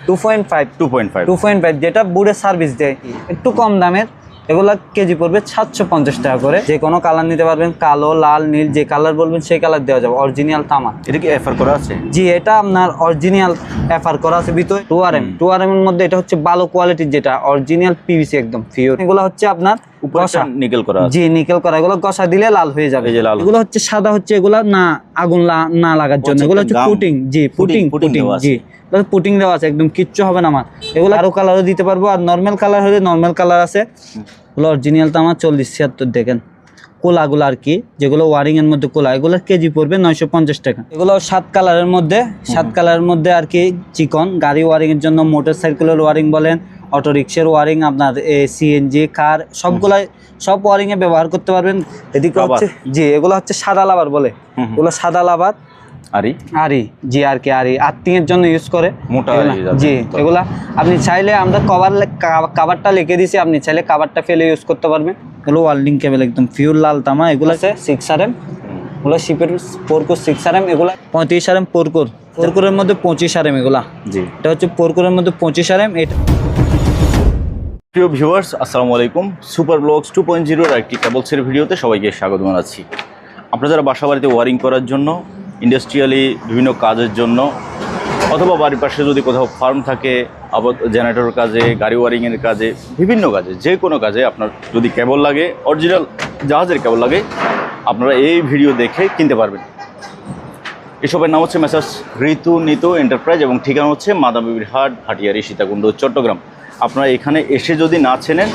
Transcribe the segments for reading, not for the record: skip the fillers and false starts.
2.5 2.5 2.5 যেটা বুড়ে সার্ভিস দেয় একটু কম দামের। এগুলা কেজি পড়বে 750 টাকা করে। যে কোনো কালার নিতে পারবেন, কালো, লাল, নীল, যে কালার বলবেন সেই কালার দেওয়া যাবে। অরিজিনাল তামা। এটা কি এফআর করা আছে? জি, এটা আপনার অরিজিনাল এফআর করা আছে ভিতরে। 2RM এর মধ্যে এটা হচ্ছে ভালো কোয়ালিটির, যেটা অরিজিনাল পিভিসি একদম পিওর। এগুলো হচ্ছে আপনার উপরে নিকেল করা আছে। জি, নিকেল করা। এগুলো ঘষা দিলে লাল হয়ে যাবে। এগুলো হচ্ছে সাদা, হচ্ছে এগুলা না আগুন না লাগার জন্য। এগুলো হচ্ছে পুটিং। জি, পুটিং জি, পুটিং দেওয়া আছে, একদম কিচ্ছু হবে না আমার। এগুলো আরো কালারও দিতে পারবো, আর নর্মাল কালার হলে নর্মাল কালার আছে। অরিজিনাল তামা 40-76 দেখেন। কোলাগুলো আর কি, যেগুলো ওয়ারিং এর মধ্যে কোলা, এগুলো কেজি পড়বে 950 টাকা। এগুলো 7 কালারের মধ্যে, 7 কালারের মধ্যে আর কি চিকন। গাড়ি ওয়ারিং এর জন্য, মোটর সাইকেলের ওয়ারিং বলেন, অটো রিক্সার ওয়ারিং, আপনার সিএনজি কার, সবগুলাই সব ওয়ারিং এ ব্যবহার করতে পারবেন। এদিকে হচ্ছে জি, এগুলো হচ্ছে সাদা লাভার বলে। এগুলো সাদা লাভার আরি জি, আর কি আরি আর্থিং এর জন্য ইউজ করে মোটা জি। এগুলা আপনি চাইলে, আমরা কাভারটা লিখে দিছি, আপনি চাইলে কাভারটা ফেলে ইউজ করতে পারবেন। এগুলো ওয়ার্ল্ডিং কেবল একদম পিওর লাল তামা। এগুলো আছে 6RM, এগুলো শিপের 4 কোর 6RM। এগুলো 35RM 4 কোরের মধ্যে 25RM। এগুলা জি, এটা হচ্ছে 4 কোরের মধ্যে 25RM। এটা প্রিয় ভিউয়ার্স, আসসালামু আলাইকুম। সুপার ব্লগস 2.0 এর একটি কেবলসের ভিডিওতে সবাইকে স্বাগত জানাচ্ছি। আপনারা যারা বাসা বাড়িতে ওয়ারিং করার জন্য, ইন্ডাস্ট্রিয়ালি বিভিন্ন কাজের জন্য, অথবা বাড়ির পাশে যদি কোথাও ফার্ম থাকে, আবার জেনারেটর কাজে, গাড়ি ওয়ারিংয়ের কাজে, বিভিন্ন কাজে, যে কোনো কাজে আপনার যদি কেবল লাগে, অরিজিনাল জাহাজের কেবল লাগে, আপনারা এই ভিডিও দেখে কিনতে পারবেন। এসবের নাম হচ্ছে মেসার্স ঋতু নিতু এন্টারপ্রাইজ এবং ঠিকানা হচ্ছে মাদাবিবির হাট, ভাটিয়ারি, সীতাকুণ্ড, চট্টগ্রাম। আপনারা এখানে এসে যদি না চেনেন,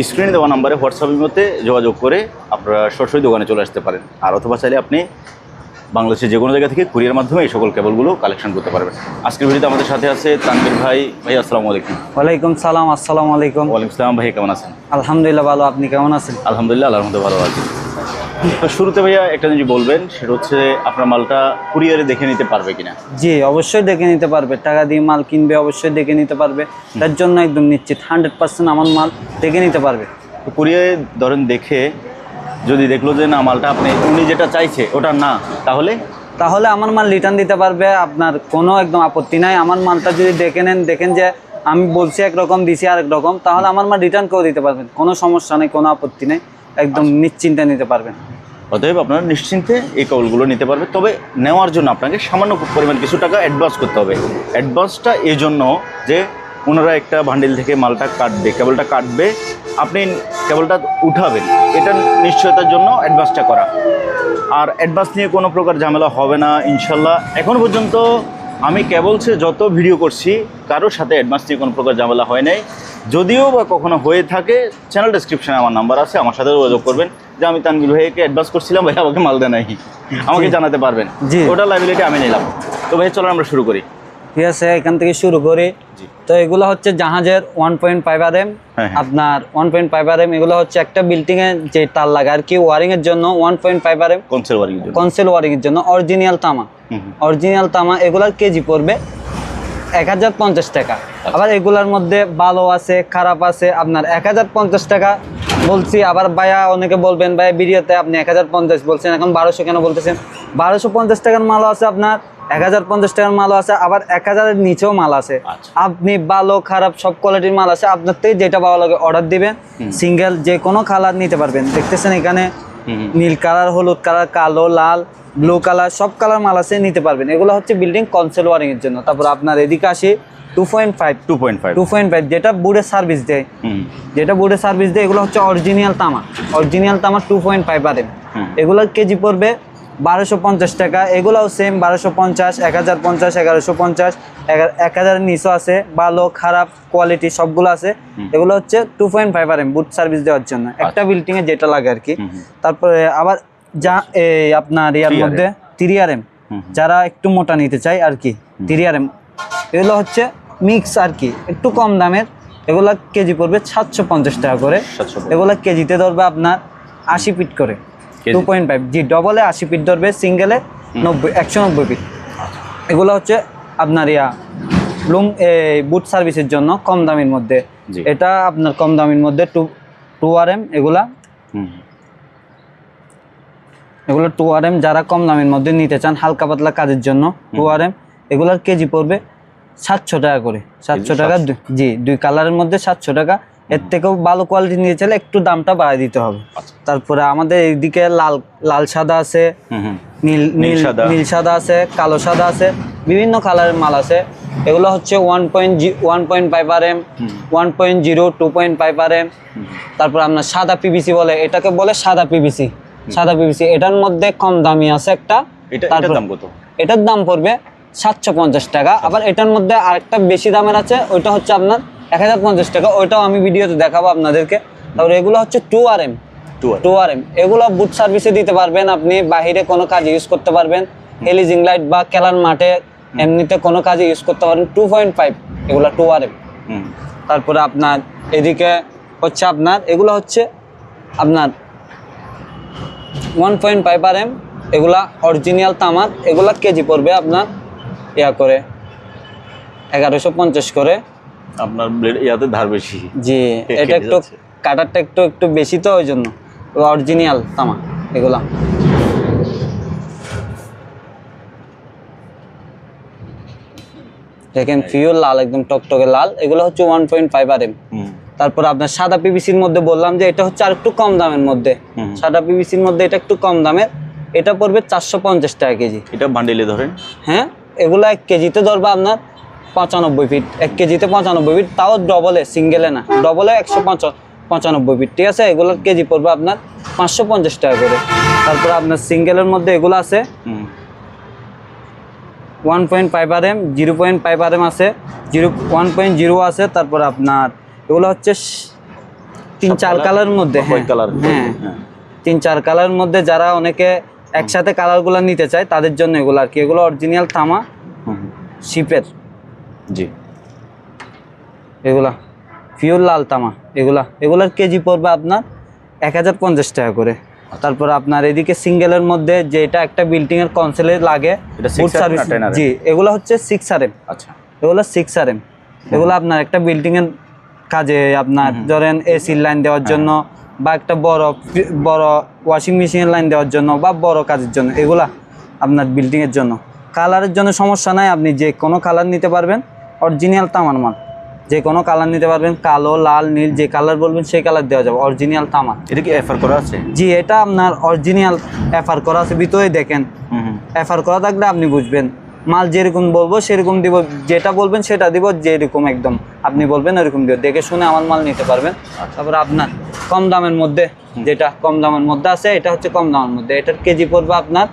স্ক্রিনে দেওয়া নাম্বারে হোয়াটসঅ্যাপের মধ্যে যোগাযোগ করে আপনারা সরাসরি দোকানে চলে আসতে পারেন। আর অথবা চাইলে আপনি বাংলাদেশের যে কোনো জায়গা থেকে কুরিয়ার মাধ্যমে এই সকল কেবলগুলো কালেকশন করতে পারবেন। আজকের ভিডিওতে আমাদের সাথে আছে তানভীর ভাই। ভাই আসসালামু আলাইকুম। ওয়ালাইকুম সালাম। আসসালামু আলাইকুম। ওয়ালাইকুম সালাম। ভাই কেমন আছেন? আলহামদুলিল্লাহ ভালো, আপনি কেমন আছেন? আলহামদুলিল্লাহ, আল্লাহর মধ্যে ভালো আছি। তো শুরুতে ভাইয়া একটা জিনিস বলবেন, সেটা হচ্ছে আপনার মালটা কুরিয়ারে দেখে নিতে পারবে কিনা? জি, অবশ্যই দেখে নিতে পারবে। টাকা দিয়ে মাল কিনবে, অবশ্যই দেখে নিতে পারবে। তার জন্য একদম নিশ্চিত 100% আমার মাল দেখে নিতে পারবে। তো কুরিয়ারে ধরেন দেখে যদি দেখলো যে না, মালটা উনি যেটা চাইছে ওটা না, তাহলে আমার মাল রিটার্ন দিতে পারবে। আপনার কোনো একদম আপত্তি নাই। আমার মালটা যদি দেখেন যে আমি বলছি একরকম, দিছি আরেক রকম, তাহলে আমার মাল রিটার্ন করে দিতে পারবেন। কোনো সমস্যা নেই, কোনো আপত্তি নেই, একদম নিশ্চিন্তে নিতে পারবেন। অতএব আপনারা নিশ্চিন্তে এই কেবলগুলো নিতে পারবে। তবে নেওয়ার জন্য আপনাকে সামান্য পরিমাণ কিছু টাকা অ্যাডভান্স করতে হবে। অ্যাডভান্সটা এই জন্য যে ওনারা একটা বান্ডিল থেকে মালটা কাটবে, কেবলটা কাটবে, আপনি কেবলটা উঠাবেন, এটা নিশ্চয়তার জন্য অ্যাডভান্সটা করা। আর অ্যাডভান্স নিয়ে কোনো প্রকার ঝামেলা হবে না ইনশাল্লাহ। এখন পর্যন্ত আমি কেবলসে যত ভিডিও করছি, কারোর সাথে অ্যাডভান্স নিয়ে কোনো প্রকার ঝামেলা হয় নাই। যদিও বা কখনো হয়ে থাকে, চ্যানেল ডেসক্রিপশনে আমার নাম্বার আছে, আমার সাথে যোগাযোগ করবেন যে আমি তানভীর ভাইকে অ্যাডভান্স করছিলাম, ভাই আমাকে মাল দেয় নাই, আমাকে জানাতে পারবেন। ওটা লাইবিলিটি আমি নিলাম। তো ভাই চলো আমরা শুরু করি। ঠিক আছে, এখান থেকে শুরু করি। তো এগুলো হচ্ছে জাহাজের 1.5RM। আপনার 1.5RM এগুলো হচ্ছে একটা বিল্ডিং এ যে তার লাগে আর কি, ওয়ারিং এর জন্য 1.5RM কনসেল ওয়ারিং এর জন্য। অরিজিনাল তামা এগুলার কেজি পড়বে 1050 টাকা। আবার এগুলার মধ্যে ভালো আছে, খারাপ আছে। আপনার 1050 টাকা বলছি, আবার ভাইয়া অনেকে বলবেন ভাই ভিডিওতে আপনি 1050 বলছেন, এখন 1200 কেন বলতেছেন? 1250 টাকার মালও আছে, আপনার 1050 টাকার মালও আছে, আবার 1000-এর নিচেও মাল আছে। আপনি ভালো খারাপ সব কোয়ালিটির মাল আছে, আপনার থেকে যেটা ভালো লাগে অর্ডার দিবেন। সিঙ্গেল যে কোনো কালার নিতে পারবেন। দেখতেছেন এখানে নীল কালার, হলুদ কালার, কালো, লাল, ব্লু কালার, সব কালার মাল আছে, নিতে পারবেন। এগুলো হচ্ছে বিল্ডিং কনসেল ওয়ারিং এর জন্য। তারপর আপনার এদিকে আসি 2.5 যেটা বুড়ে সার্ভিস দেয়, এগুলো হচ্ছে অরিজিনাল তামা 2.5RM। এগুলোর কেজি পড়বে 1250 টাকা। এগুলোও সেম 1250, 1050, 1150, 1000-এর নিচও আছে। ভালো খারাপ কোয়ালিটি সবগুলো আছে। এগুলো হচ্ছে 2.5RM বুট সার্ভিস দেওয়ার জন্য, একটা বিল্ডিং এ যেটা লাগে আর কি। তারপরে আবার যা আপনার ইয়ার মধ্যে 3RM, যারা একটু মোটা নিতে চায় আর কি, 3RM এগুলো হচ্ছে মিক্স আর কি, একটু কম দামের। এগুলা কেজি পড়বে 750 টাকা করে। এগুলা কেজিতে ধরবে আপনার 80 ফিট করে। 2.5 জি, ডবলে 80 ফিট ধরবে, সিঙ্গেলে 190 ফিট। এগুলো হচ্ছে আপনার বুট সার্ভিসের জন্য কম দামের মধ্যে। এটা আপনার কম দামের মধ্যে 2RM। এগুলো 2RM যারা কম দামের মধ্যে নিতে চান হালকা পাতলা কাজের জন্য, 2RM এগুলার কেজি পড়বে 700 টাকা করে, 700 টাকা। জি, 2 কালারের মধ্যে 700 টাকা। এর থেকেও ভালো কোয়ালিটি নিয়ে চাইলে একটু দামটা বাড়ায় দিতে হবে। তারপরে আমাদের এইদিকে লাল সাদা আছে, নীল সাদা আছে, কালো সাদা আছে, বিভিন্ন কালারের মাল আছে। এগুলো হচ্ছে 1.5 RM, 1.0, 2.5 RM। তারপর আপনার সাদা পিভিসি বলে, এটাকে বলে সাদা পিভিসি। সাদা পিভিসি এটার মধ্যে কম দামি আছে একটা। এটার দাম কত? এটার দাম পড়বে 750 টাকা। আবার এটার মধ্যে আরেকটা বেশি দামের আছে, ওইটা হচ্ছে আপনার 1050 টাকা। ওইটাও আমি ভিডিওতে দেখাবো আপনাদেরকে। তারপর এগুলো হচ্ছে 2 RM। এগুলো বুট সার্ভিসে দিতে পারবেন, আপনি বাহিরে কোনো কাজে ইউজ করতে পারবেন, হেলিজিং লাইট বা খেলার মাঠে এমনিতে কোনো কাজে ইউজ করতে পারেন। 2.5 এগুলো 2 RM। তারপরে আপনার এদিকে হচ্ছে আপনার এগুলো হচ্ছে আপনার 1.5 RM। এগুলা অরিজিনাল তামার। এগুলা কেজি পড়বে আপনার করে 1150 করে। আপনার ব্লেড ইয়াতে ধার বেশি। জি, এটা একটু কাটারটা একটু বেশি, তো ওই জন্য অরিজিনাল তামা এগুলা। দেখেন পিওর লাল, একদম টকটকে লাল। এগুলো হচ্ছে 1.5 RM। তারপর আপনার সাদা পিভিসির মধ্যে বললাম যে এটা হচ্ছে আর একটু কম দামের মধ্যে। সাদা পিভিসির মধ্যে এটা একটু কম দামের, এটা পড়বে 450 টাকা কেজি। এটা বান্ডিলে ধরেন? হ্যাঁ, এগুলো 1 কেজিতে ধরবে আপনার 95 ফিট। 1 কেজিতে 95 ফিট, তাও ডবলে, সিঙ্গেলে না, ডবলে 195 ফিট। ঠিক আছে, এগুলোর কেজি পড়বে আপনার 550 টাকা করে। তারপর আপনার সিঙ্গেলের মধ্যে এগুলো আছে 1.5 RM, 0.5 RM আছে, 1.0 আছে। তারপর আপনার এগুলো হচ্ছে 3-4 কালারের মধ্যে। হ্যাঁ, 3-4 কালারের মধ্যে যারা অনেকে একসাথে কালারগুলো নিতে চায় তাদের জন্য এগুলো আর কি। এগুলো অরিজিনাল তামা শিপের। জি, এগুলা পিওর লাল তামা। এগুলার কেজি পড়বে আপনার 1050 টাকা করে। তারপর আপনার এদিকে সিঙ্গেলের মধ্যে যেটা একটা বিল্ডিং এর কনসেলে লাগে, জি, এগুলো হচ্ছে 6 RM। আচ্ছা, এগুলো 6 RM। এগুলো আপনার একটা বিল্ডিং এর কাজে, আপনার ধরেন এসির লাইন দেওয়ার জন্য, বা একটা বড় ওয়াশিং মেশিনের লাইন দেওয়ার জন্য, বা বড় কাজের জন্য, এগুলা আপনার বিল্ডিং এর জন্য। কালারের জন্য সমস্যা নাই, আপনি যে কোনো কালার নিতে পারবেন। অরিজিনাল তামার মাল, যে কোনো কালার নিতে পারবেন, কালো, লাল, নীল, যে কালার বলবেন সেই কালার দেওয়া যাবে। অরিজিনাল তামা। এটা কি এফআর করা আছে? জি, এটা আপনার অরিজিনাল এফআর করা আছে ভিতরে। দেখেন, এফআর করা থাকলে আপনি বুঝবেন। মাল যেরকম বলবো সেরকম দিব, যেটা বলবেন সেটা দিব, যেরকম একদম আপনি বলবেন ওরকম দিব। দেখে শুনে আমার মাল নিতে পারবেন। তারপরে আপনার কম দামের মধ্যে, যেটা কম দামের মধ্যে আছে, এটা হচ্ছে কম দামের মধ্যে। এটার কেজি পড়বে আপনার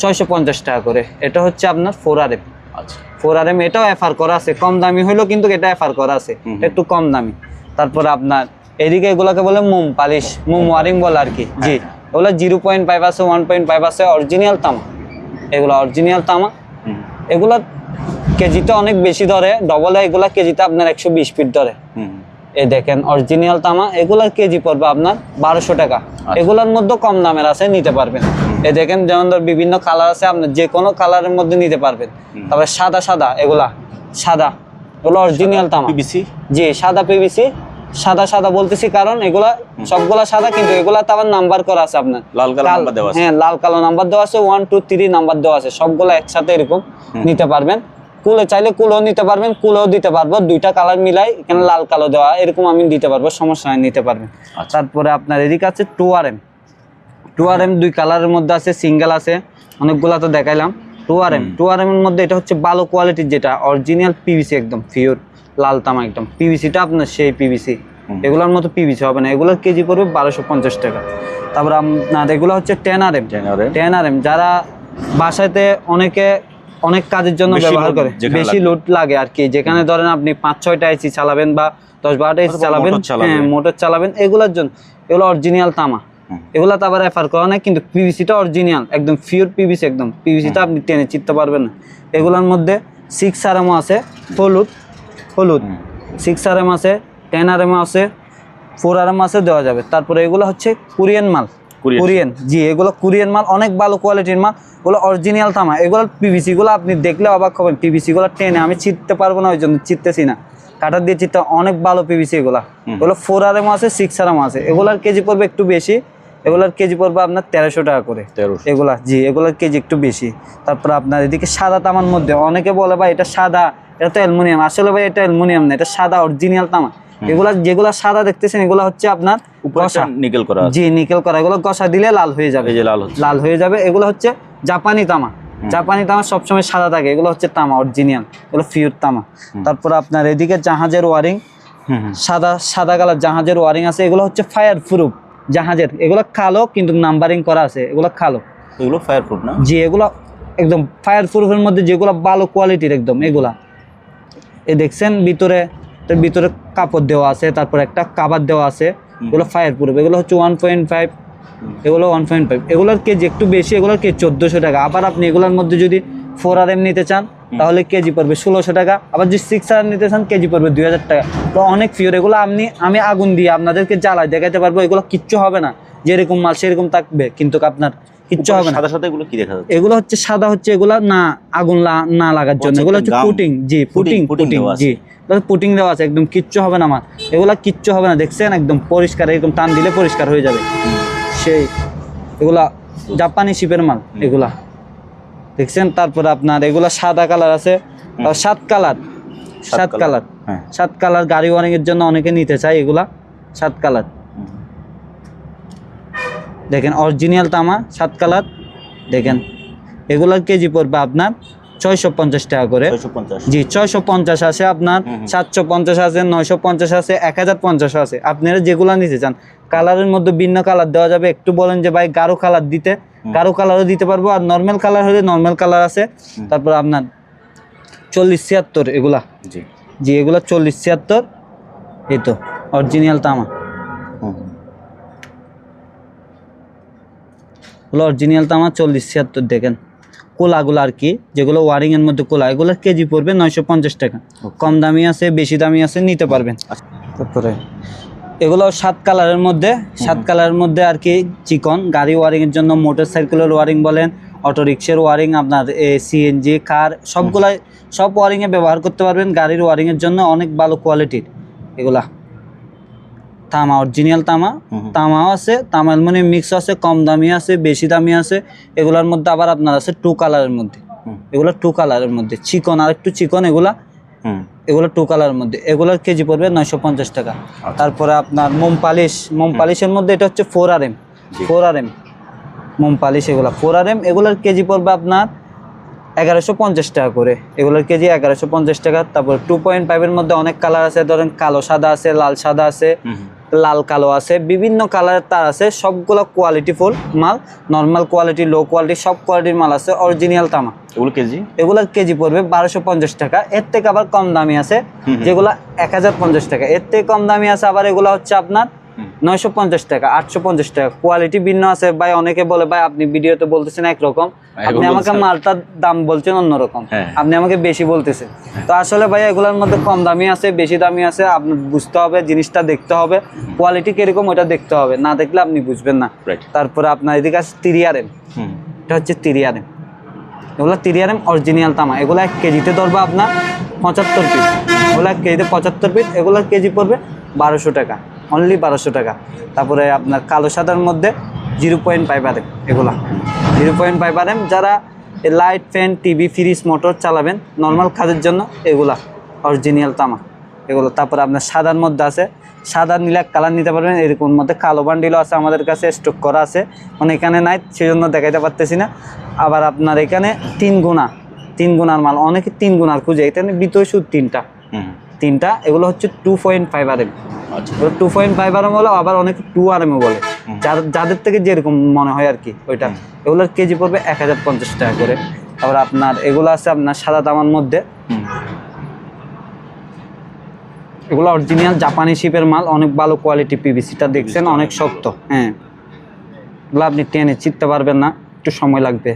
650 টাকা করে। এটা হচ্ছে আপনার 4 RM। আচ্ছা, 4 RM। এটাও এফআর করা আছে, কম দামি হইলো কিন্তু এটা এফআর করা আছে, এটা একটু কম দামি। তারপরে আপনার এদিকে এগুলোকে বলে মোম পালিশ, মোম ওয়ারিং বলে আর কি। জি, এগুলো 0.5 আছে, 1.5 আছে, অরিজিনাল তামা। এগুলো অরিজিনাল তামা। এগুলা কেজিতে অনেক বেশি ধরে, ডবলে এগুলা কেজিতে আপনার 120 ফিট ধরে। এই দেখেন অরিজিনাল তামা। এগুলার কেজি পড়বে আপনার 1200 টাকা। এগুলোর মধ্যে কম দামের আছে, নিতে পারবেন। এই দেখেন, যেমন ধর বিভিন্ন কালার আছে, আপনার যে কোনো কালারের মধ্যে নিতে পারবেন। তারপরে সাদা এগুলা সাদা, এগুলো অরিজিনাল তামা পিভিসি। জি, সাদা পিভিসি। সাদা বলতেছি কারণ এগুলা সবগুলা সাদা, কিন্তু এগুলা তো আবার নাম্বার করা আছে আপনার, লাল কালো নাম্বার দেওয়া আছে। হ্যাঁ, লাল কালো নাম্বার দেওয়া আছে, 1, 2, 3 নাম্বার দেওয়া আছে। সবগুলা একসাথে এরকম নিতে পারবেন। কুলে চাইলে কুলেও নিতে পারবেন, কুলেও দিতে পারবো। 2টা কালার মিলাই, এখানে লাল কালো দেওয়া, এরকম আমি দিতে পারবো, সমস্যা নাই, নিতে পারবেন। তারপরে আপনার এদিকে আছে 2 RM। 2 RM 2 কালারের মধ্যে আছে, সিঙ্গেল আছে, অনেকগুলা তো দেখাইলাম। 2 RM এর মধ্যে এটা হচ্ছে ভালো কোয়ালিটির, যেটা অরিজিনাল পিভিসি, একদম পিওর লাল তামা, একদম পিভিসিটা আপনার সেই পিভিসি। এগুলোর মতো পিভিসি হবে না। এগুলোর কেজি পড়বে 1250 টাকা। তারপর আপনার এগুলো হচ্ছে 10 RM। 10 RM যারা বাসাতে অনেক কাজের জন্য ব্যবহার করে, বেশি লোড লাগে আর কি, যেখানে ধরেন আপনি 5-6টা এসি চালাবেন বা 10-12টা এসি চালাবেন, হ্যাঁ, মোটর চালাবেন, এগুলোর জন্য। এগুলো অরিজিনাল তামা। এগুলা তো আবার এফআর করা নাই, কিন্তু পিভিসিটা অরিজিনাল, একদম পিওর পিভিসি, একদম পিভিসিটা আপনি টেনে চিনতে পারবেন না। এগুলোর মধ্যে 6 RM আছে, হলুদ 6 RM আছে, 10 RM আছে, 4 RM আছে, দেওয়া যাবে। তারপরে এগুলো হচ্ছে কোরিয়ান মাল। কোরিয়ান, জি, এগুলো কোরিয়ান মাল, অনেক ভালো কোয়ালিটির মাল। ওগুলো অরিজিনাল তামা। এগুলো পিভিসি গুলো আপনি দেখলে অবাক হবেন। পিভিসি গুলো টেনে আমি চিনতে পারবো না, ওই জন্য চিনতেছি না, কাটার দিয়ে চিনতে। অনেক ভালো পিভিসি এগুলো। 4 RM আছে, 6 RM আছে। এগুলোর কেজি পড়বে একটু বেশি, এগুলার কেজি পড়বে আপনার 1300 টাকা করে। 1300 এগুলা জি, এগুলার কেজি একটু বেশি। তারপর আপনার এদিকে সাদা তামার মধ্যে অনেকে বলে ভাই এটা সাদা, এটা তো অ্যালুমিনিয়াম। আসলে ভাই এটা অ্যালুমিনিয়াম না, এটা সাদা অরিজিনাল তামা। এগুলা যেগুলা সাদা দেখতেছেন এগুলা হচ্ছে আপনার উপরে নিকেল করা আছে। জি, নিকেল করা। এগুলো গসা দিলে লাল হয়ে যাবে, এই যে লাল হচ্ছে। লাল হয়ে যাবে। এগুলো হচ্ছে জাপানি তামা। জাপানি তামা সবসময় সাদা থাকে, এগুলো হচ্ছে তামা অরিজিনাল, এগুলো পিওর তামা। তারপর আপনার এদিকে জাহাজের ওয়ারিং, সাদা সাদা কালার জাহাজের ওয়ারিং আছে। এগুলো হচ্ছে ফায়ার প্রুফ জাহাজের। এগুলো কালো কিন্তু নাম্বারিং করা আছে, এগুলো কালো। এগুলো ফায়ার প্রুফ না? জি, এগুলো একদম ফায়ার প্রুফের মধ্যে যেগুলো ভালো কোয়ালিটির একদম এগুলা। এই দেখছেন ভিতরে, এর ভিতরে কাপড় দেওয়া আছে, তারপর একটা কাভার দেওয়া আছে। এগুলো ফায়ার প্রুফ। এগুলো হচ্ছে 1.5, এগুলো 1.5। এগুলোর কেজি একটু বেশি, এগুলোর কেজি 1400 টাকা। আবার আপনি এগুলোর মধ্যে যদি 4RM নিতে চান তাহলে কেজি পড়বে 1600 টাকা। আবার যদি 6RM নিতে চান কেজি পড়বে 2000 টাকা। তো অনেক পিওর এগুলো। আমি আগুন দিয়ে আপনাদেরকে জ্বালায় দেখাতে পারবো, এগুলো কিচ্ছু হবে না, যেরকম মাল সেরকম থাকবে, কিন্তু আপনার কিচ্ছু হবে না। সাদা সাদা এগুলো কি দেখা যাচ্ছে? এগুলো হচ্ছে সাদা, হচ্ছে এগুলা না আগুন না লাগার জন্য। এগুলো হচ্ছে পুটিং। জি, পুটিং জি, পুটিং দেওয়া আছে, একদম কিচ্ছু হবে না আমার। এগুলা কিচ্ছু হবে না, দেখছেন একদম পরিষ্কার, এরকম টান দিলে পরিষ্কার হয়ে যাবে সেই। এগুলা জাপানি শিপের মাল এগুলা, দেখছেন। তারপরে আপনার এগুলা সাদা কালার আছে, 7 কালার, 7 কালার, 7 কালার গাড়ি ওয়ারিং এর জন্য অনেকে নিতে চায়। এগুলা 7 কালার, দেখেন অরিজিনাল তামা 7 কালার। দেখেন এগুলার কেজি পড়বে আপনার 650 টাকা করে। 650? জি, 650 আছে আপনার, 750 আছে, 950 আছে, 1050 আছে। আপনারা যেগুলা নিতে চান। কালারের মধ্যে ভিন্ন কালার দেওয়া যাবে। একটু বলেন যে ভাই গাঢ় কালার দিতে, গাঢ় কালারও দিতে পারবো। আর নর্মাল কালার হলে নর্মাল কালার আছে। তারপর আপনার 40-76 এগুলা। জি জি, এগুলা 40-76। এই তো অরিজিনাল তামা, এগুলো অরিজিনাল তামা 40-76। দেখেন কোলাগুলো আর কি, যেগুলো ওয়ারিং এর মধ্যে কোলা, এগুলোর কেজি পড়বে 950 টাকা। কম দামি আছে, বেশি দামি আছে, নিতে পারবেন। তারপরে এগুলো 7 কালারের মধ্যে, 7 কালারের মধ্যে আর কি চিকন গাড়ি ওয়ারিং এর জন্য, মোটর সাইকেলের ওয়ারিং বলেন, অটো রিক্সার ওয়ারিং, আপনার সিএনজি কার, সবগুলাই সব ওয়ারিং এ ব্যবহার করতে পারবেন। গাড়ির ওয়ারিং এর জন্য অনেক ভালো কোয়ালিটির এগুলা তামা, অরিজিনাল তামা। তামাও আছে, তামা অ্যালুমিনিয়াম মিক্স আছে, কম দামি আছে, বেশি দামি আছে। এগুলার মধ্যে আবার আপনার আছে 2 কালারের মধ্যে, এগুলো 2 কালারের মধ্যে চিকন, আর একটু চিকন এগুলা, এগুলো 2 কালারের মধ্যে। এগুলোর কেজি পড়বে 950 টাকা। তারপরে আপনার মোম পালিশ, মোম পালিশের মধ্যে এটা হচ্ছে 4RM, 4RM মোম পালিশ। এগুলা 4RM, এগুলোর কেজি পড়বে আপনার 1150 টাকা করে। এগুলোর কেজি 1150 টাকা। তারপর 2.5 এর মধ্যে অনেক কালার আছে, ধরেন কালো সাদা আছে, লাল সাদা আছে, লাল কালো আছে, বিভিন্ন কালারের তার আছে। সবগুলো কোয়ালিটি ফুল মাল, নর্মাল কোয়ালিটি, লো কোয়ালিটি, সব কোয়ালিটির মাল আছে। অরিজিনাল তামা এগুলো কেজি, এগুলোর কেজি পড়বে 1250 টাকা। এর থেকে আবার কম দামি আছে যেগুলো 1050 টাকা। এর থেকে কম দামি আছে আবার এগুলো হচ্ছে আপনার 950 টাকা, 850 টাকা। কোয়ালিটি ভিন্ন আছে ভাই। অনেকে বলে ভাই আপনি ভিডিওতে বলতেছেন একরকম, আপনি আমাকে মালটার দাম বলছেন অন্যরকম, আপনি আমাকে বেশি বলতেছেন। তো আসলে ভাই এগুলোর মধ্যে কম দামি আছে, বেশি দামি আছে, আপনার বুঝতে হবে, জিনিসটা দেখতে হবে, কোয়ালিটি কিরকম ওটা দেখতে হবে, না দেখলে আপনি বুঝবেন না। তারপরে আপনার এদিকে আছে 3RM, এটা হচ্ছে 3RM। এগুলো 3RM অরিজিনাল তামা। এগুলো 1 কেজিতে ধরবে আপনার 75 পিস। এগুলো 1 কেজিতে 75 পিস। এগুলোর কেজি পড়বে 1200 টাকা, অনলি 1200 টাকা। তারপরে আপনার কালো সাদার মধ্যে 0.5 RM, এগুলা 0.5 RM। যারা light, fan, TV, fridge, motor চালাবেন নর্মাল কাজের জন্য, এগুলা অরিজিনাল তামা এগুলো। তারপরে আপনার সাদার মধ্যে আছে, সাদা নীলা কালার নিতে পারবেন। এরকম মধ্যে কালো বান্ডিলও আছে, আমাদের কাছে স্টক করা আছে, মানে এখানে নাই সেজন্য দেখাইতে পারতেছি না। আবার আপনার এখানে 3 গুণার মাল, অনেকে 3 গুণার খুঁজে, এখানে ভিতরে শুধু 3টা। এগুলো হচ্ছে 2.5 RM। আচ্ছা, 2.5 RM হলো, আবার অনেকে 2 RM বলে, যাদের থেকে যেরকম মনে হয় আর কি ওইটা। এগুলোর কেজি পড়বে 1050 টাকা করে। তারপর আপনার এগুলো আছে আপনার সাদা তামার মধ্যে, এগুলো অরিজিনাল জাপানি শিপের মাল, অনেক ভালো কোয়ালিটি। পিভিসিটা দেখছেন অনেক শক্ত, হ্যাঁ, এগুলো আপনি টেনে চিনতে পারবেন না, একটু সময় লাগবে।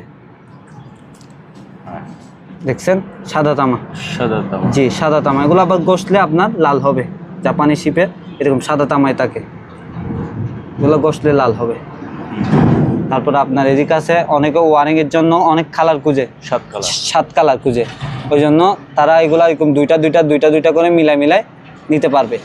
দেখছেন সাদা তামা, জি সাদা তামা। এগুলো আবার ঘষলে আপনার লাল হবে, জাপানি শিপের এরকম সাদা তামায় থাকে, এগুলো ঘষলে লাল হবে। তারপর আপনার এদিকে আছে অনেকে ওয়ারিং এর জন্য অনেক কালার খুঁজে, 7 কালার খুঁজে, ওই জন্য তারা এগুলা এরকম দুইটা করে মিলাই নিতে পারবে।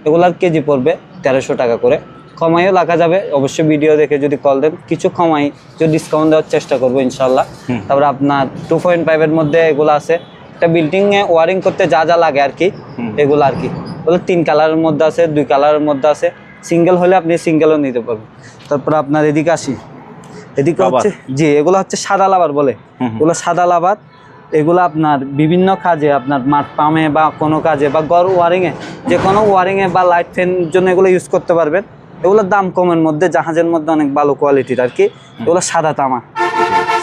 এগুলার কেজি পড়বে 1300 টাকা করে। কমাইও রাখা যাবে, অবশ্যই ভিডিও দেখে যদি কল দেন কিছু কমাই, যদি ডিসকাউন্ট দেওয়ার চেষ্টা করবো ইনশাল্লাহ। তারপরে আপনার 2.5 এর মধ্যে এগুলো আছে, একটা বিল্ডিং এ ওয়ারিং করতে যা যা লাগে আর কি, এগুলো আর কি, ওগুলো 3 কালারের মধ্যে আছে, 2 কালারের মধ্যে আছে, সিঙ্গেল হলে আপনি সিঙ্গেলও নিতে পারবেন। তারপরে আপনার এদিকে আসি, এদিকে হচ্ছে জি এগুলো হচ্ছে সাদা লাভার বলে, এগুলো সাদা লাভার, এগুলো আপনার বিভিন্ন কাজে, আপনার মাঠ পাম্পে বা কোনো কাজে বা ঘর ওয়ারিংয়ে, যে কোনো ওয়ারিংয়ে বা লাইট ফ্যান জন্য এগুলো ইউজ করতে পারবেন। এগুলোর দাম কমের মধ্যে, জাহাজের মধ্যে অনেক ভালো কোয়ালিটির আর কি। এগুলো সাদা তামা,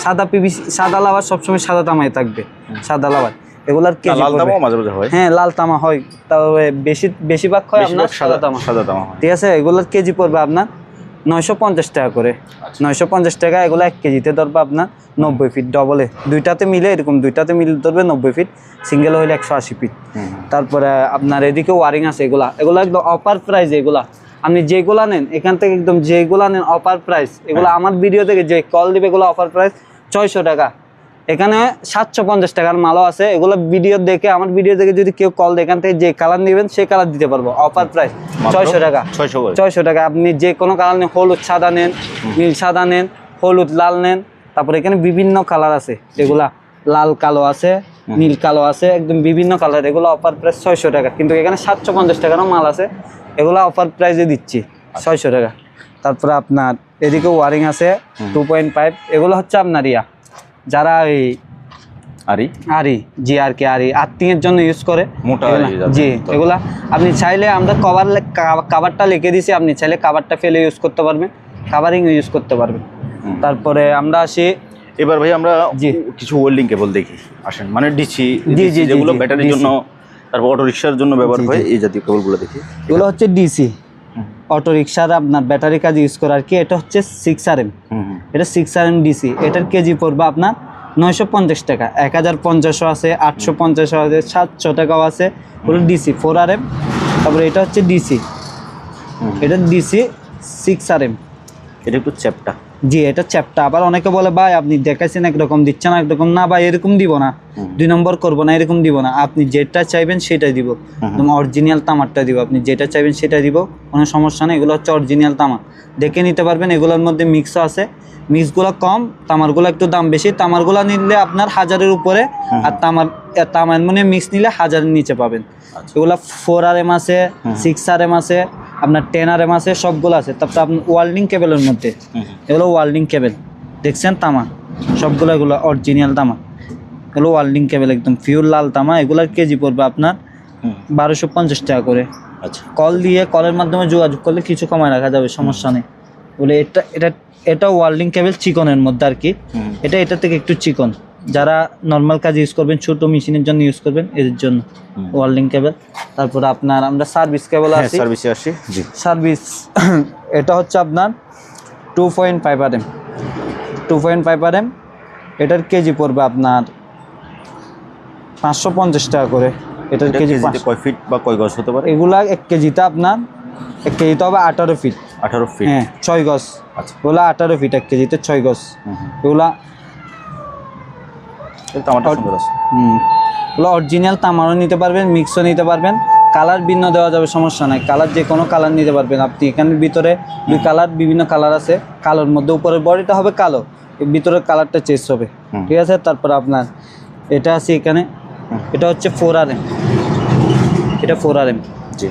সাদা পিভিসি, সাদা লাভার সবসময় সাদা তামাই থাকবে, সাদা লাভার। এগুলার কেজি হ্যাঁ লাল তামা হয়, তবে বেশিরভাগ হয় আপনার সাদা তামা, ঠিক আছে। এগুলোর কেজি পড়বে আপনার 950 টাকা করে, 950 টাকা। এগুলো 1 কেজিতে ধরবে আপনার 90 ফিট ডবলে, দুইটাতে মিলে এরকম, দুইটাতে মিলে ধরবে 90 ফিট, সিঙ্গেল হইলে 180 ফিট। তারপরে আপনার এদিকে ওয়ারিং আছে, এগুলো একদম অফার প্রাইস। এগুলা আপনি যেগুলা নেন এখান থেকে একদম যেগুলা নেন অফার প্রাইস। এগুলো আমার ভিডিও থেকে যে কল দিবে এগুলো অফার প্রাইস 600 টাকা। এখানে 750 টাকার মালও আছে। এগুলো ভিডিও দেখে, আমার ভিডিও দেখে যদি কেউ কল দেয়, এখান থেকে যে কালার নেবেন সেই কালার দিতে পারবো, অফার প্রাইস 600 টাকা। 600 টাকা আপনি যে কোনো কালার নেন, হলুদ সাদা নেন, নীল সাদা নেন, হলুদ লাল নেন। তারপরে এখানে বিভিন্ন কালার আছে, এগুলা লাল কালো আছে, নীল কালো আছে, একদম বিভিন্ন কালার। এগুলো অফার প্রাইস 600 টাকা, কিন্তু এখানে 750 টাকারও মাল আছে, এগুলো অফার প্রাইসে দিচ্ছি 600 টাকা। তারপরে আপনার এদিকে ওয়ারিং আছে 2.5, এগুলো হচ্ছে আপনার যারা এই আরি জি আর কি আরি আর্থিংয়ের জন্য ইউজ করে জি, এগুলা আপনি চাইলে আমরা কাভারটা লিখে দিছি, আপনি চাইলে কাভারটা ফেলে ইউজ করতে পারবেন, কাভারিং ইউজ করতে পারবেন। তারপরে আমরা আসি, এবার ভাই আমরা কিছু ওয়েল্ডিং কেবল দেখি, আসেন, মানে ডিসি যেগুলো ব্যাটারির জন্য, তারপর অটো রিকশার জন্য ব্যবহার হয়, এই জাতীয় কেবলগুলো দেখি। এগুলো হচ্ছে ডিসি অটো রিকশার আপনার ব্যাটারি কাজ ইউজ করে আর কি। এটা হচ্ছে 6RM, এটা 6RM ডিসি। এটার কেজি পড়বে আপনার 950 টাকা, 1050 আছে, 850 আছে, 700 টাকাও আছে। ওগুলো ডিসি 4RM। তারপরে এটা হচ্ছে ডিসি, এটা ডিসি 6RM। এটা একটু চ্যাপটা জি, এটা চ্যাপটা। আবার অনেকে বলে ভাই আপনি দেখাইছেন একরকম, দিচ্ছেন একরকম। না ভাই, এরকম দিব না, 2 নম্বর করবো না, এরকম দিব না। আপনি যেটা চাইবেন সেটাই দিব, একদম অরিজিনাল তামারটা দিব। আপনি যেটা চাইবেন সেটাই দিব, কোনো সমস্যা নেই। এগুলো হচ্ছে অরিজিনাল তামার, দেখে নিতে পারবেন। এগুলোর মধ্যে মিক্সও আছে, মিক্সগুলো কম, তামারগুলো একটু দাম বেশি। তামারগুলো নিলে আপনার 1000-এর উপরে, আর তামার মানে মিক্স নিলে 1000-এর নিচে পাবেন। এগুলো 4RM আছে, 6RM আছে, আপনার 10RM আছে, সবগুলো আছে। তারপর আপনার ওয়েল্ডিং কেবলের মধ্যে এগুলো ওয়েল্ডিং কেবল দেখছেন, তামা সবগুলো, এগুলো অরিজিনাল তামা। এগুলো ওয়েল্ডিং কেবল একদম পিওর লাল তামা। এগুলোর কেজি পড়বে আপনার 1250 টাকা করে। আচ্ছা, কল দিয়ে, কলের মাধ্যমে যোগাযোগ করলে কিছু কমায় রাখা যাবে, সমস্যা নেই। বলে এটা ওয়েল্ডিং কেবল চিকনের মধ্যে আর কি। এটা থেকে একটু চিকন, যারা নর্মাল কাজ ইউজ করবেন, ছোট মেশিনের জন্য ইউজ করবেন, এদের জন্য ওয়েল্ডিং কেবল। তারপর আপনার আমরা সার্ভিস কেবল আসি, সার্ভিসে আসি জি। সার্ভিস এটা হচ্ছে আপনার 2.5RM, 2.5RM। এটার কেজি পড়বে আপনার 550 টাকা করে। এটার কেজি কয় ফিট বা কয় গজ হতে পারে? এগুলা 1 কেজিতে আপনার 1 কেজিতে হবে 18 ফিট। 18 ফিট, হ্যাঁ 6 গজ। আচ্ছা, এগুলা 18 ফিট, 1 কেজিতে 6 গজ। এগুলা তামাটা সুন্দর আছে। এগুলো অরিজিনাল তামারও নিতে পারবেন, মিক্সও নিতে পারবেন, কালার ভিন্ন দেওয়া যাবে, সমস্যা নাই। কালার যে কোনো কালার নিতে পারবেন আপনি। এখানের ভিতরে 2 কালার, বিভিন্ন কালার আছে। কালোর মধ্যে উপরের বডিটা হবে কালো, ভিতরের কালারটা চেঞ্জ হবে, ঠিক আছে। তারপর আপনার এটা আছে এখানে, এটা হচ্ছে 4RM, এটা 4RM জি।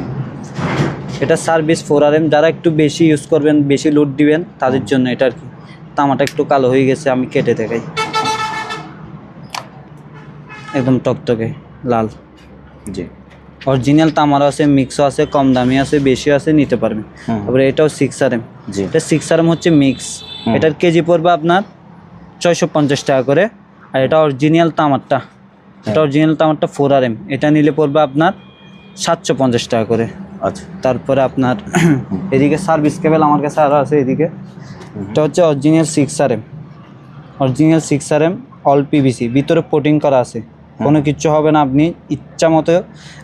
এটা সার্ভিস 4RM। যারা একটু বেশি ইউজ করবেন, বেশি লোড দিবেন, তাদের জন্য এটা আর কি। তামাটা একটু কালো হয়ে গেছে, আমি কেটে দেখাই, একদম টকটকে লাল জি। অরিজিনাল তামারও আছে, মিক্সও আছে, কম দামি আছে, বেশি আছে, নিতে পারবেন। তারপরে এটাও 6RM, এটা 6RM হচ্ছে মিক্স। এটার কেজি পড়বে আপনার 650 টাকা করে। আর এটা অরিজিনাল তামারটা, এটা অরিজিনাল তামারটা 4RM, এটা নিলে পড়বে আপনার 750 টাকা করে। আচ্ছা, তারপরে আপনার এদিকে সার্ভিস কেবল আমার কাছে আরও আছে। এদিকে এটা হচ্ছে original 6RM, original 6RM all PVC, ভিতরে পোটিং করা আছে, কোনো কিচ্ছু হবে না। আপনি ইচ্ছা মতো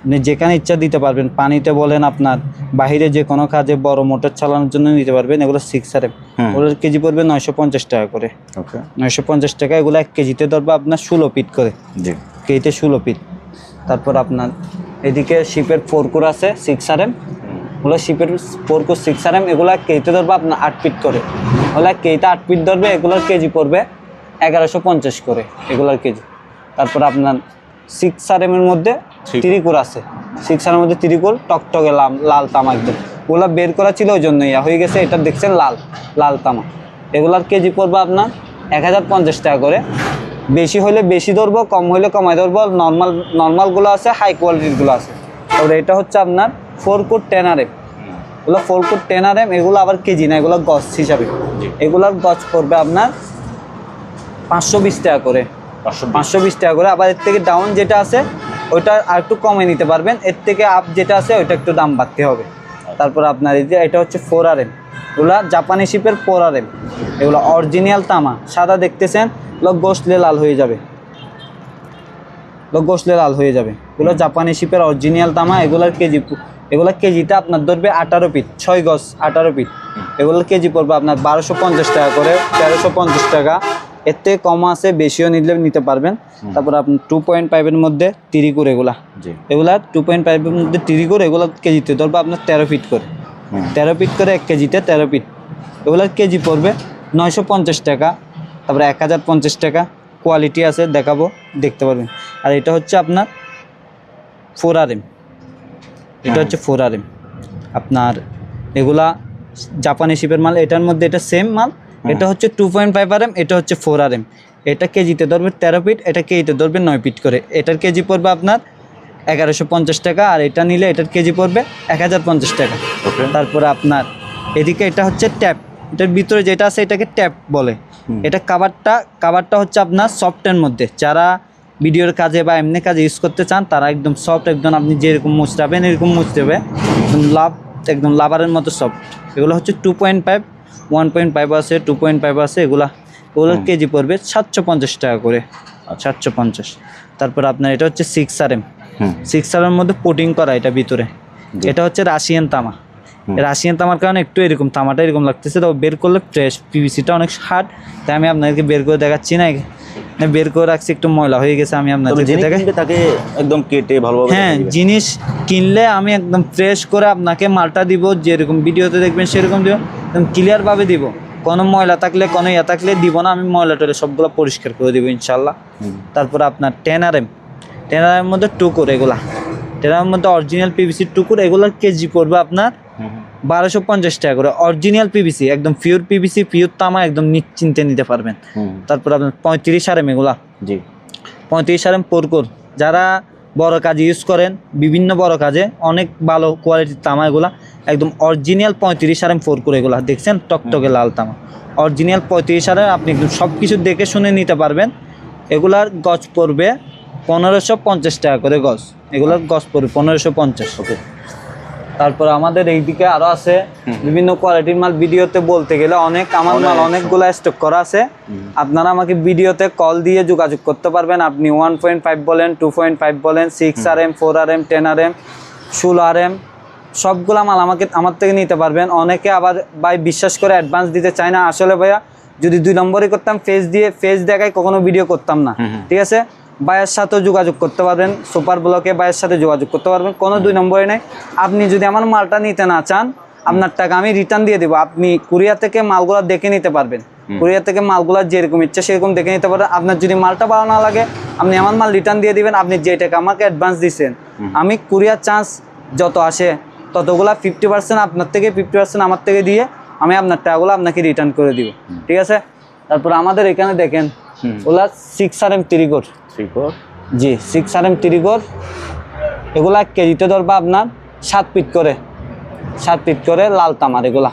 আপনি যেখানে ইচ্ছা দিতে পারবেন। পানিতে বলেন, আপনার বাহিরে যে কোনো কাজে বড় মোটর চালানোর জন্য নিতে পারবেন। এগুলো 6RM, ওগুলোর কেজি পড়বে 950 টাকা করে। 950 টাকা। এগুলো 1 কেজিতে ধরবে আপনার 16 ফিট করে, কেজিতে 16 ফিট। তারপর আপনার এদিকে শিপের 4 কোর আছে 6RM, ওগুলো শিপের 4 কোর 6 RM, এগুলো কেজিতে ধরবে আপনার 8 ফিট করে। ওগুলো কেজিতে 8 ফিট ধরবে, এগুলোর কেজি পড়বে 1150 করে এগুলোর কেজি। তারপর আপনার 6 RM এর মধ্যে 3 কোর আছে, 6 RM এর মধ্যে 3 কোর টকটকে লাল তামা একদম। ওগুলো বের করা ছিল ওই জন্য ইয়া হয়ে গেছে, এটা দেখছেন লাল তামা। এগুলার কেজি পড়বে আপনার 1050 টাকা করে। বেশি হলে বেশি ধরবো, কম হলে কমাই ধরবো। নর্মালগুলো আছে, হাই কোয়ালিটিরগুলো আছে। তারপরে এটা হচ্ছে আপনার 4 কোর 10 RM, এগুলো 4 কোর 10 RM, এগুলো আবার কেজি না, এগুলো গজ হিসাবে। এগুলোর গজ পড়বে আপনার 520 টাকা করে, 520 টাকা করে। আবার এর থেকে ডাউন যেটা আছে ওইটা আর একটু কমে নিতে পারবেন, এর থেকে আপ যেটা আছে ওইটা একটু দাম বাড়তে হবে। তারপর আপনার এই যে এটা হচ্ছে 4 RM, এগুলো জাপানি শিপের 4 RM, এগুলো অরিজিনাল তামা। সাদা দেখতেছেন, লোক গোসলে লাল হয়ে যাবে, এগুলো জাপানি শিপের অরিজিনাল তামা। এগুলোর কেজিতে আপনার ধরবে 18 ফিট, 6 গজ 18 ফিট। এগুলোর কেজি পড়বে আপনার 1250 টাকা করে, 1350 টাকা। এর থেকে কম আছে, বেশিও নিতে পারবেন। তারপর আপনার 2.5 এর মধ্যে 3 কোর, এগুলা 2.5 এর মধ্যে 3 কোর, এগুলো কেজিতে ধরবে আপনার 13 ফিট করে, 13 ফিট করে 1 কেজিতে 13 ফিট। এগুলোর কেজি পড়বে 950 টাকা। তারপরে 1050 টাকা। কোয়ালিটি আছে, দেখাবো, দেখতে পারবেন। আর এটা হচ্ছে আপনার 4 RM, এটা হচ্ছে 4 RM আপনার। এগুলা জাপানি শিপের মাল, এটার মধ্যে এটা সেম মাল। এটা হচ্ছে 2.5 RM, এটা হচ্ছে 4 RM। এটা কেজিতে ধরবে 13 ফিট, এটা কেজিতে ধরবে 9 ফিট করে। এটার কেজি পড়বে আপনার 1150 টাকা। আর এটা নিলে এটার কেজি পড়বে 1050 টাকা। তারপরে আপনার এদিকে এটা হচ্ছে ট্যাপ, এটার ভিতরে যেটা আছে এটাকে ট্যাপ বলে। এটা কাভারটা হচ্ছে আপনার সফটের মধ্যে। যারা ভিডিওর কাজে বা এমনি কাজে ইউজ করতে চান তারা একদম সফট, একদম আপনি যেরকম মুছটাবেন এরকম মুছতে হবে, একদম লাভারের মতো সফট। এগুলো হচ্ছে 2.5, 1.5 আছে, 2.5 আছে। এগুলোর কেজি পড়বে 750 টাকা করে, 750। তারপর আপনার এটা হচ্ছে 6 RM, 6 RM মধ্যে পুটিং করা, এটা ভিতরে। এটা হচ্ছে রাশিয়ান তামা। রাশিয়ান তামার কারণে একটু এরকম তামাটা এরকম লাগতেছে, তো বের করলে ফ্রেশ। পিভিসিটা অনেক হার্ড, তাই আমি আপনাদেরকে বের করে দেখাচ্ছি না, বের করে রাখছি, একটু ময়লা হয়ে গেছে। আমি আপনাদেরকে দেখাই, তাকে একদম কেটে ভালোভাবে। হ্যাঁ, জিনিস কিনলে আমি একদম ফ্রেশ করে আপনাকে মালটা দিব, যেরকম ভিডিওতে দেখবেন সেরকম দিব, একদম ক্লিয়ারভাবে দিব। কোনো ময়লা থাকলে, কোনো ইয়া থাকলে দিব না, আমি ময়লা টয়লা সবগুলো পরিষ্কার করে দিব ইনশাল্লাহ। তারপর আপনার 10 RM, 10 RM মধ্যে 2 কোর, এগুলা 10 RM মধ্যে অরিজিনাল পিভিসি 2 কোর। এগুলোর কেজি পড়বে আপনার 1250 টাকা করে। অরিজিনাল পিভিসি, একদম পিওর পিভিসি, পিওর তামা, একদম নিশ্চিন্তে নিতে পারবেন। তারপর আপনার 35 RM, এগুলা 35 RM 4 কোর। যারা বড় কাজে ইউজ করেন, বিভিন্ন বড় কাজে অনেক ভালো কোয়ালিটির তামা, এগুলা একদম অরিজিনাল 35 RM 4 কোর। এগুলা দেখছেন টকটকে লাল তামা, অরিজিনাল 35 RM। আপনি একদম সব কিছু দেখে শুনে নিতে পারবেন। এগুলার গজ পড়বে 1550 টাকা করে গজ, এগুলোর গজ পড়বে 1550। ওকে। তারপর আমাদের এইদিকে আরো আছে বিভিন্ন কোয়ালিটির মাল। ভিডিওতে বলতে গেলে অনেক, আমার মাল অনেকগুলো স্টক করা আছে। আপনারা আমাকে ভিডিওতে কল দিয়ে যোগাযোগ করতে পারবেন। আপনি 1.5 বলেন, 2.5 বলেন, 6 RM, 4 RM, 10 RM, 16 RM, সবগুলা মাল আমার থেকে নিতে পারবেন। অনেকে আবার ভাই বিশ্বাস করে অ্যাডভান্স দিতে চায় না। আসলে ভাইয়া যদি 2 নম্বরই করতাম, ফেস দেখায় কখনো ভিডিও করতাম না, ঠিক আছে। ভাইয়ের সাথেও যোগাযোগ করতে পারবেন, সুপার ব্লকে ভাইয়ের সাথে যোগাযোগ করতে পারবেন, কোনো 2 নম্বরে নেই। আপনি যদি আমার মালটা নিতে না চান, আপনার টাকা আমি রিটার্ন দিয়ে দেবো। আপনি কুরিয়ার থেকে মালগুলা দেখে নিতে পারবেন, কুরিয়ার থেকে মালগুলা যেরকম ইচ্ছে সেরকম দেখে নিতে পারবেন। আপনার যদি মালটা ভালো না লাগে, আপনি আমার মাল রিটার্ন দিয়ে দিবেন। আপনি যে টাকা আমাকে অ্যাডভান্স দিচ্ছেন, আমি কুরিয়ার চার্জ যত আসে ততগুলা 50% আপনার থেকে, 50% আমার থেকে দিয়ে আমি আপনার টাকাগুলো আপনাকে রিটার্ন করে দিব, ঠিক আছে। তারপর আমাদের এখানে দেখেন ওগুলা 6 RM 3 কোর, জি 6 RM 3 কোর। এগুলা কেজিতে ধরবা আপনার 7 ফিট করে, 7 ফিট করে লাল তামার। এগুলা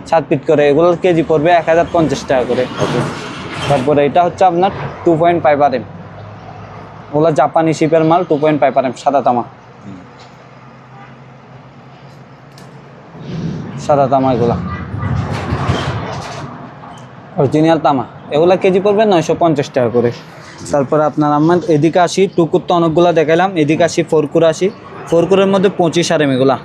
7 ফিট করে, এগুলোর কেজি পড়বে 1050 টাকা করে। তারপরে এটা হচ্ছে আপনার 2.5 RM, ওগুলা জাপানি শিপের মাল, 2.5 RM সাদা তামা, সাদা তামা, এগুলা অরিজিনাল তামা। এগুলা কেজি পড়বে 950 টাকা করে। তারপরে আপনার আমার এদিকে আসি, 2 কোর তো অনেকগুলো দেখালাম। এদিকে আসি 4 কোর আসি। 4 কোরের মধ্যে 25 RM, এগুলা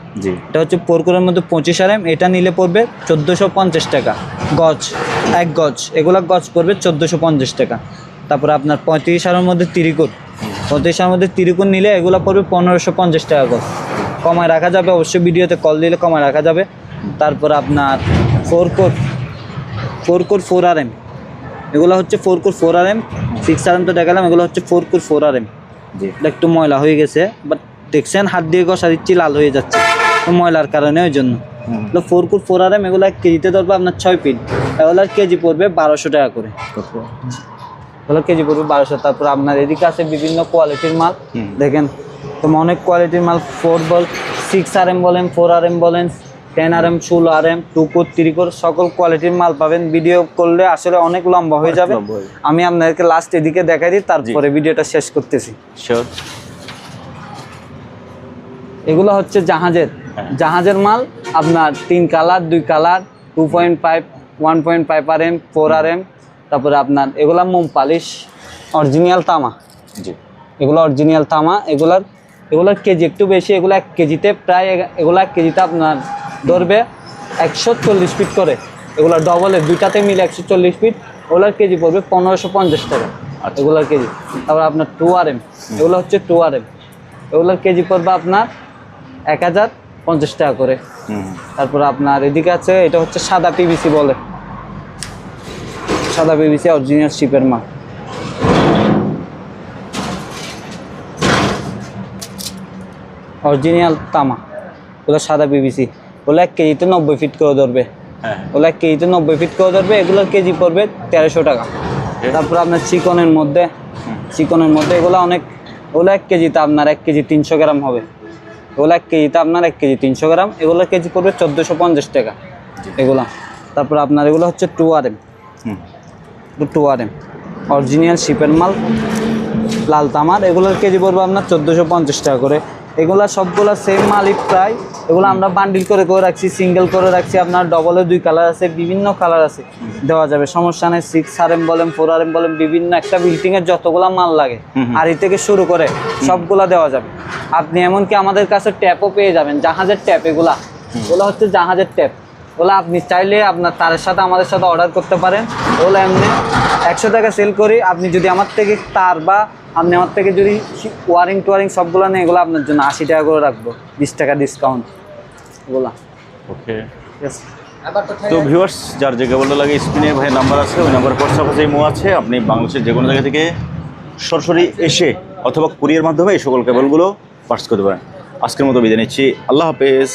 এটা হচ্ছে 4 কোরের মধ্যে 25 RM। এটা নিলে পড়বে 1450 টাকা গজ, 1 গজ। এগুলা গজ পড়বে 1450 টাকা। তারপরে আপনার 35 RM মধ্যে 3 কোর, 35 RM মধ্যে 3 কোর নিলে এগুলা পড়বে 1550 টাকা গজ, কমায় রাখা যাবে, অবশ্যই ভিডিওতে কল দিলে কমায় রাখা যাবে। তারপর আপনার 4 কোর 4RM, এগুলো হচ্ছে 4 কোর 4RM। 6RM তো দেখালাম, এগুলো হচ্ছে 4 কোর 4RM। জি এটা একটু ময়লা হয়ে গেছে, বাট দেখছেন হাত দিয়ে ঘষা দিচ্ছি লাল হয়ে যাচ্ছে, তো ময়লার কারণে ওই জন্য। 4 কোর 4RM এগুলো 1 কেজিতে ধরবে আপনার 6 পিস, এগুলো কেজি পড়বে 1200 টাকা করে। এগুলো কেজি পড়বে 1200। তারপর আপনার এদিকে আছে বিভিন্ন কোয়ালিটির মাল, দেখেন তোমার অনেক কোয়ালিটির মাল। 4 বল 6RM বলেন, 4RM বলেন, 10RM, 16RM, 2 কোর 3 কোর সকল কোয়ালিটির মাল পাবেন। ভিডিও করলে আসলে অনেক লম্বা হয়ে যাবে, আমি আপনাদেরকে লাস্ট এদিকে দেখাই দিই, তারপরে ভিডিওটা শেষ করতেছি। শিওর। এগুলো হচ্ছে জাহাজের মাল, আপনার 3 কালার, 2 কালার, 2.5, 1.5 RM, 4RM। তারপরে আপনার এগুলা মোম পালিশ, অরিজিনাল তামা। জি এগুলো অরিজিনাল তামা। এগুলার কেজি একটু বেশি, এগুলো 1 কেজিতে প্রায়, এগুলো 1 কেজিতে আপনার ধরবে 140 ফিট করে। এগুলো ডবলের দুইটাতে মিলে 140 ফিট, ওগুলার কেজি পড়বে 1550 টাকা এগুলার কেজি। তারপর আপনার 2RM, এগুলো হচ্ছে 2RM, এগুলোর কেজি পড়বে আপনার 1050 টাকা করে। তারপর আপনার এদিকে আছে, এটা হচ্ছে সাদা পিভিসি বলে, সাদা পিভিসি অরিজিনাল শিপের মাল। অরিজিনাল তামা, ওগুলো সাদা পিভিসি, ওগুলো 1 কেজিতে 90 ফিট করে ধরবে। ওগুলো 1 কেজিতে 90 ফিট করে ধরবে, এগুলোর কেজি পড়বে 1300 টাকা। তারপর আপনার চিকনের মধ্যে এগুলো অনেক, ওগুলো 1 কেজিতে আপনার 1 কেজি 300 গ্রাম হবে। এগুলো 1 কেজিতে আপনার 1 কেজি 300 গ্রাম, এগুলোর কেজি পড়বে 1450 টাকা এগুলা। তারপর আপনার এগুলো হচ্ছে 2RM, 2RM অরিজিনাল শিপের মাল, লাল তামার, এগুলোর কেজি পড়বে আপনার 1450 টাকা করে। এগুলা সবগুলা সেম মালিক প্রায়, এগুলো আমরা বান্ডিল করে রাখছি, সিঙ্গেল করে রাখছি। আপনার ডবলে 2 কালার আছে, বিভিন্ন কালার আছে, দেওয়া যাবে, সমস্যা নেই। 6RM বলেন, 4RM বলেন, বিভিন্ন একটা বিল্ডিংয়ের যতগুলা মাল লাগে আড়ি থেকে শুরু করে সবগুলা দেওয়া যাবে। আপনি এমনকি আমাদের কাছে ট্যাপও পেয়ে যাবেন, জাহাজের ট্যাপ। এগুলো হচ্ছে জাহাজের ট্যাপ। ওগুলো আপনি চাইলে আপনার তারের সাথে আমাদের সাথে অর্ডার করতে পারেন। ওগুলো এমনি 100 টাকা সেল করি, আপনি যদি আমার থেকে তার বা আপনি আমার থেকে যদি ওয়ারিং টোয়ারিং সবগুলো নেই, এগুলো আপনার জন্য 80 টাকা করে রাখবো, 20 টাকা ডিসকাউন্ট এগুলো। ওকে। তো ভিউয়ার্স, যার যে কেবলটা লাগে স্ক্রিনে ভাই নাম্বার আছে, ওই নাম্বার হোয়াটসঅ্যাপ আছে, ইমো আছে। আপনি বাংলাদেশের যে কোনো জায়গা থেকে সরাসরি এসে অথবা কুরিয়ার মাধ্যমে এই সকল কেবলগুলো পার্স করতে পারেন। আজকের মতো বিদায় নিচ্ছি, আল্লাহ হাফেজ।